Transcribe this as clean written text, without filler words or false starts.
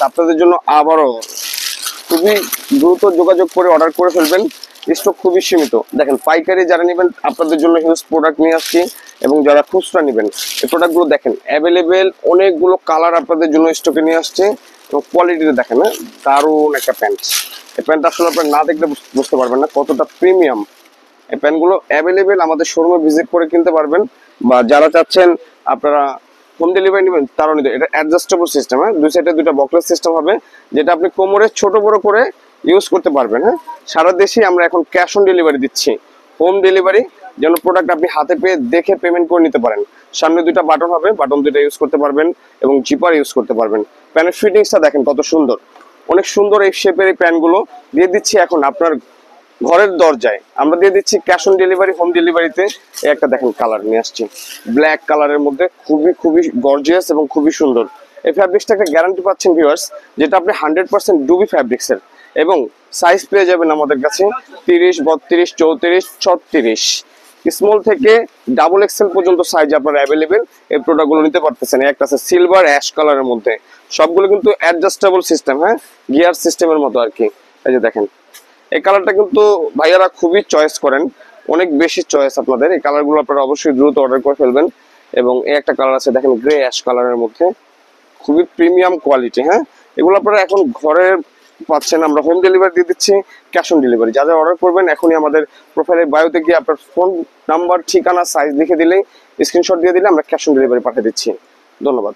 আপনাদের জন্য আবারও খুবই দ্রুত যোগাযোগ করে অর্ডার করে ফেলবেন, স্টক খুবই সীমিত। দেখেন পাইকারি যারা নেবেন আপনাদের জন্য হিউজ প্রোডাক্ট নিয়ে আসছি, এবং যারা খুচরা নেবেন এই প্রোডাক্টগুলো দেখেন অ্যাভেলেবেল, অনেকগুলো কালার আপনাদের জন্য স্টকে নিয়ে আসছে। এবং কোয়ালিটিতে দেখেন, হ্যাঁ দারুণ একটা প্যান্ট। এই প্যান্ট আসলে আপনারা না দেখলে বুঝতে পারবেন না কতটা প্রিমিয়াম। এই প্যান্টগুলো অ্যাভেলেবেল, আমাদের শোরুমে ভিজিট করে কিনতে পারবেন, বা যারা চাচ্ছেন আপনারা হোম ডেলিভারি নেবেন তারাও নিতে। এটা অ্যাডজাস্টেবল সিস্টেম, হ্যাঁ দুই সাইডে দুইটা বক্সের সিস্টেম হবে, যেটা আপনি কোমরে ছোট বড় করে ইউজ করতে পারবেন। হ্যাঁ সারা দেশে আমরা এখন ক্যাশ অন ডেলিভারি দিচ্ছি, হোম ডেলিভারি, যেন প্রোডাক্ট আপনি হাতে পেয়ে দেখে পেমেন্ট করে নিতে পারেন। সামনে দুইটা বাটন হবে, বাটন দুইটা ইউজ করতে পারবেন এবং জিপার ইউজ করতে পারবেন। প্যান্টের ফিটিংসটা দেখেন কত সুন্দর, অনেক সুন্দর এই শেপের এই প্যান্টগুলো দিয়ে দিচ্ছি এখন আপনার ঘরের দরজায়। আমরা দিয়ে দিচ্ছি ক্যাশ অন ডেলিভারি, হোম ডেলিভারিতে। এই একটা দেখেন কালার নিয়ে আসছি, ব্ল্যাক কালারের মধ্যে, খুবই গর্জিয়াস এবং খুবই সুন্দর। এই ফ্যাব্রিক্সটা একটা গ্যারান্টি পাচ্ছেন ভিউয়ার্স, যেটা আপনি 100% ডুবি ফ্যাব্রিক্সের, এবং সাইজ পেয়ে যাবেন আমাদের কাছে 30, 32, 34, 36, স্মল থেকে ডাবল এক্সেল পর্যন্ত সাইজ আপনার অ্যাভেলেবেল। এই প্রোডাক্টগুলো নিতে পারতেছেন। একটা আছে সিলভার অ্যাশ কালারের মধ্যে, সবগুলো কিন্তু অ্যাডজাস্টেবল সিস্টেম, হ্যাঁ গিয়ার সিস্টেমের মতো আর কি। এই যে দেখেন এই কালারটা কিন্তু ভাইয়ারা খুবই চয়েস করেন, অনেক বেশি চয়েস আপনাদের। এই কালারগুলো আপনারা অবশ্যই দ্রুত অর্ডার করে ফেলবেন। এবং এই একটা কালার আছে দেখেন গ্রে অ্যাশ কালারের মধ্যে, খুবই প্রিমিয়াম কোয়ালিটি। হ্যাঁ এগুলো আপনারা এখন ঘরে পাচ্ছেন, আমরা হোম ডেলিভারি দিয়ে দিচ্ছি, ক্যাশ অন ডেলিভারি। যা যা অর্ডার করবেন এখনই আমাদের প্রোফাইলের বায়োতে গিয়ে আপনার ফোন নাম্বার, ঠিকানা, সাইজ লিখে দিলেই, স্ক্রিনশট দিয়ে দিলে আমরা ক্যাশ অন ডেলিভারি পাঠিয়ে দিচ্ছি। ধন্যবাদ।